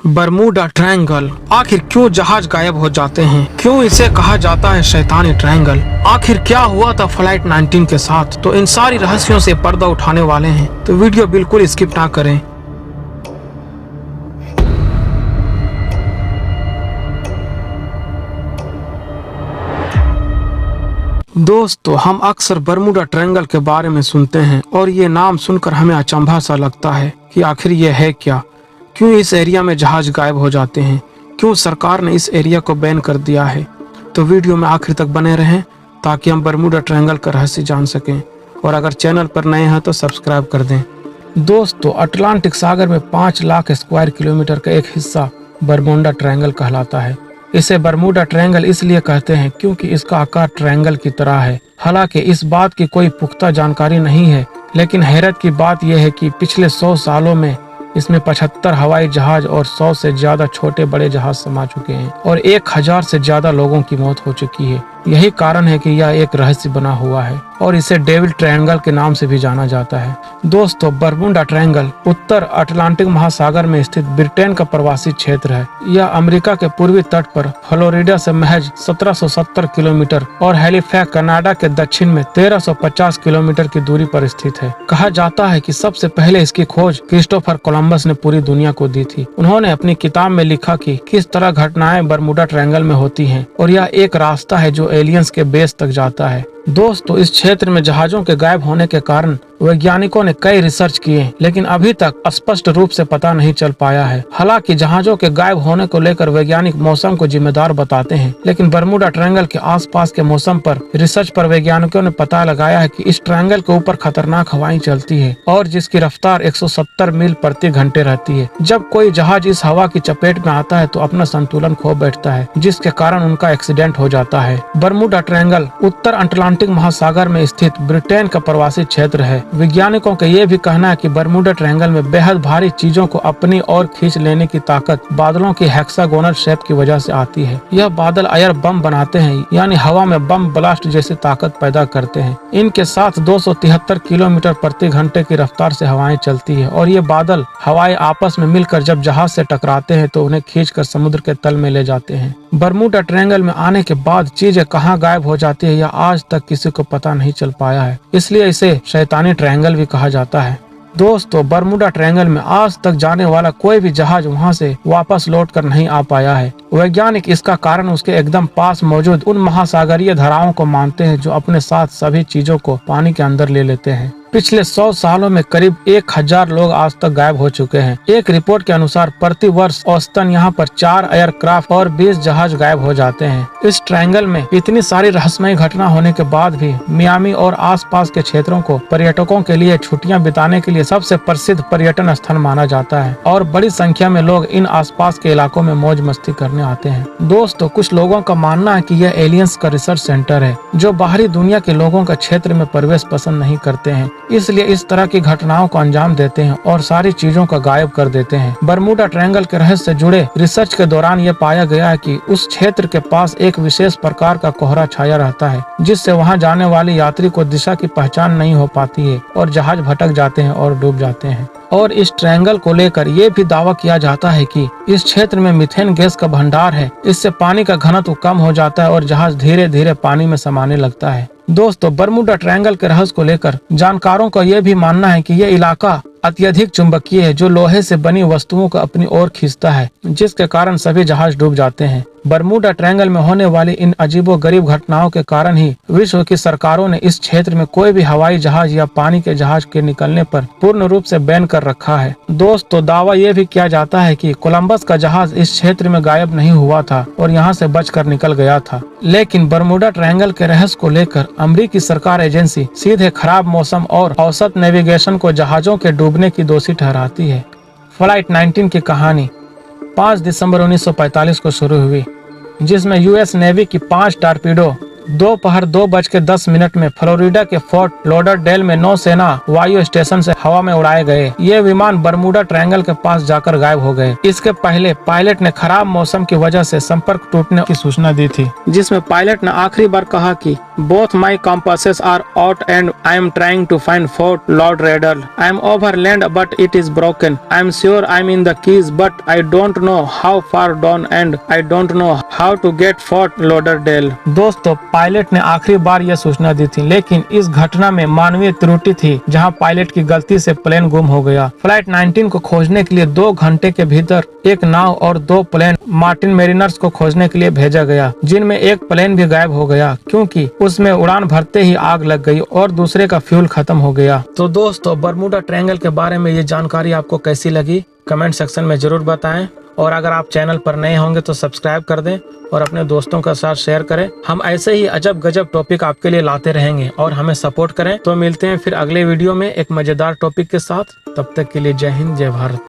Bermuda triangle, आखिर क्यों जहाज गायब हो जाते हैं? क्यों इसे कहा जाता है शैतानी ट्रायंगल? आखिर क्या हुआ था फ्लाइट 19 के साथ? तो इन सारी रहस्यों से पर्दा उठाने वाले हैं, तो वीडियो बिल्कुल स्किप ना करें। दोस्तों, हम अक्सर बरमूडा ट्रायंगल के बारे में सुनते हैं और ये नाम सुनकर हमें अचंभा सा लगता है कि आखिर ये है क्या? क्यों इस एरिया में जहाज गायब हो जाते हैं? क्यों सरकार ने इस एरिया को बैन कर दिया है? तो वीडियो में आखिर तक बने रहें ताकि हम बरमूडा ट्रायंगल का रहस्य जान सकें, और अगर चैनल पर नए हैं तो सब्सक्राइब कर दें। दोस्तों, अटलांटिक सागर में 5 लाख स्क्वायर किलोमीटर का एक हिस्सा बरमूडा ट्रायंगल कहलाता है। इसे बरमूडा ट्रायंगल इसलिए कहते हैं क्योंकि इसका आकार ट्रायंगल की तरह है। हालांकि इस बात की कोई पुख्ता जानकारी नहीं है, लेकिन हैरत की बात यह है कि पिछले 100 सालों में इसमें 75 हवाई जहाज और 100 से ज्यादा छोटे बड़े जहाज समा चुके हैं और 1000 से ज्यादा लोगों की मौत हो चुकी है। यही कारण है कि यह एक रहस्य बना हुआ है और इसे डेविल ट्रायंगल के नाम से भी जाना जाता है। दोस्तों, बरमूडा ट्रायंगल उत्तर अटलांटिक महासागर में स्थित ब्रिटेन का प्रवासी क्षेत्र है। यह अमेरिका के पूर्वी तट पर फ्लोरिडा से महज 1770 किलोमीटर और हैलिफैक्स कनाडा के दक्षिण में 1350 किलोमीटर की दूरी पर स्थित है। कहा जाता है कि सबसे पहले इसकी खोज क्रिस्टोफर कोलंबस ने पूरी दुनिया को दी थी। उन्होंने अपनी किताब में लिखा कि किस तरह घटनाएं बरमूडा ट्रायंगल में होती हैं और यह एक रास्ता है जो एलियंस के बेस तक जाता है। दोस्तों, इस क्षेत्र में जहाजों के गायब होने के कारण वैज्ञानिकों ने कई रिसर्च किए, लेकिन अभी तक स्पष्ट रूप से पता नहीं चल पाया है। हालांकि जहाजों के गायब होने को लेकर वैज्ञानिक मौसम को जिम्मेदार बताते हैं, लेकिन बरमूडा ट्रायंगल के आसपास के मौसम पर रिसर्च पर वैज्ञानिकों ने पता लगाया है कि इस ट्रायंगल के ऊपर खतरनाक हवाएं चलती है और जिसकी रफ्तार 170 मील प्रति घंटे रहती है। जब कोई जहाज इस हवा की चपेट में आता है तो अपना संतुलन खो बैठता है, जिसके कारण उनका एक्सीडेंट हो जाता है। बरमूडा ट्रायंगल उत्तर अटलांटिक महासागर में स्थित ब्रिटेन का प्रवासी क्षेत्र है। वैज्ञानिकों का ये भी कहना है कि बरमूडा ट्रायंगल में बेहद भारी चीजों को अपनी ओर खींच लेने की ताकत बादलों की हेक्सागोनल शेप की वजह से आती है। यह बादल एयर बम बनाते हैं, यानी हवा में बम ब्लास्ट जैसी ताकत पैदा करते हैं। इनके साथ 273 किलोमीटर प्रति घंटे की रफ्तार से हवाएं चलती है और ये बादल हवाएं आपस में मिलकर जब जहाज से टकराते हैं तो उन्हें खींचकर समुद्र के तल में ले जाते हैं। बरमूडा ट्रायंगल में आने के बाद चीजें कहाँ गायब हो जाती है यह आज तक किसी को पता नहीं चल पाया है, इसलिए इसे शैतानी ट्रायंगल भी कहा जाता है। दोस्तों, बरमूडा ट्रायंगल में आज तक जाने वाला कोई भी जहाज वहां से वापस लौट कर नहीं आ पाया है। वैज्ञानिक इसका कारण उसके एकदम पास मौजूद उन महासागरीय धाराओं को मानते हैं जो अपने साथ सभी चीजों को पानी के अंदर ले लेते हैं। पिछले 100 सालों में करीब 1000 लोग आज तक गायब हो चुके हैं। एक रिपोर्ट के अनुसार प्रति वर्ष औसतन यहाँ पर 4 एयरक्राफ्ट और 20 जहाज गायब हो जाते हैं। इस ट्रायंगल में इतनी सारी रहस्यमय घटना होने के बाद भी मियामी और आसपास के क्षेत्रों को पर्यटकों के लिए छुट्टियां बिताने के लिए सबसे प्रसिद्ध पर्यटन स्थल माना जाता है और बड़ी संख्या में लोग इन आसपास के इलाकों में मौज मस्ती करने आते हैं। दोस्तों, कुछ लोगों का मानना है कि यह एलियंस का रिसर्च सेंटर है जो बाहरी दुनिया के लोगों का क्षेत्र में प्रवेश पसंद नहीं करते हैं, इसलिए इस तरह की घटनाओं को अंजाम देते हैं और सारी चीजों का गायब कर देते हैं। बरमूडा ट्रायंगल के रहस्य से जुड़े रिसर्च के दौरान ये पाया गया है कि उस क्षेत्र के पास एक विशेष प्रकार का कोहरा छाया रहता है, जिससे वहां जाने वाले यात्री को दिशा की पहचान नहीं हो पाती है और जहाज भटक जाते हैं और डूब जाते हैं। और इस ट्रायंगल को लेकर ये भी दावा किया जाता है कि इस क्षेत्र में मीथेन गैस का भंडार है। इससे पानी का घनत्व कम हो जाता है और जहाज धीरे धीरे पानी में समाने लगता है। दोस्तों, बरमूडा ट्रायंगल के रहस्य को लेकर जानकारों का यह भी मानना है कि यह इलाका अत्यधिक चुंबकीय है जो लोहे से बनी वस्तुओं को अपनी ओर खींचता है, जिसके कारण सभी जहाज डूब जाते हैं। बरमूडा ट्रायंगल में होने वाली इन अजीबोगरीब घटनाओं के कारण ही विश्व की सरकारों ने इस क्षेत्र में कोई भी हवाई जहाज या पानी के जहाज के निकलने पर पूर्ण रूप से बैन कर रखा है। दोस्तों, दावा यह भी किया जाता है कि कोलंबस का जहाज इस क्षेत्र में गायब नहीं हुआ था और यहाँ से बचकर निकल गया था, लेकिन बरमूडा ट्रायंगल के रहस्य को लेकर अमेरिकी सरकार एजेंसी सीधे खराब मौसम और औसत नेविगेशन को जहाजों के डूबने की दोषी ठहराती है। फ्लाइट 19 की कहानी 5 दिसंबर 1945 को शुरू हुई, जिसमें यूएस नेवी की 5 टारपीडो दोपहर 2:10 में फ्लोरिडा के फोर्ट लॉडरडेल में नौसेना वायु स्टेशन से हवा में उड़ाए गए। ये विमान बरमूडा ट्रायंगल के पास जाकर गायब हो गए। इसके पहले पायलट ने खराब मौसम की वजह से संपर्क टूटने की सूचना दी थी, जिसमें पायलट ने आखिरी बार कहा कि both my compasses are out and I am trying to find Fort Lauderdale. I am over land but it is broken. I am sure I am in the Keys but I don't know how far down and I don't know how to get Fort Lauderdale. दोस्तों, pilot ने आखिरी बार यह सूचना दी थी, लेकिन इस घटना में मानवीय त्रुटि थी, जहां पायलट की गलती से प्लेन गुम हो गया। फ्लाइट 19 को खोजने के लिए 2 घंटे के भीतर एक नाव और 2 प्लेन मार्टिन मेरिनर्स को खोजने के लिए भेजा गया, जिनमें एक प्लेन भी गायब हो गया क्योंकि उसमें उड़ान भरते ही आग लग गई और दूसरे का फ्यूल खत्म हो गया। तो दोस्तों, बरमूडा ट्रायंगल के बारे में ये जानकारी आपको कैसी लगी कमेंट सेक्शन में जरूर बताएं, और अगर आप चैनल पर नए होंगे तो सब्सक्राइब कर दें और अपने दोस्तों के साथ शेयर करें। हम ऐसे ही अजब गजब टॉपिक आपके लिए लाते रहेंगे और हमें सपोर्ट करें। तो मिलते हैं फिर अगले वीडियो में एक मजेदार टॉपिक के साथ। तब तक के लिए जय हिंद, जय भारत।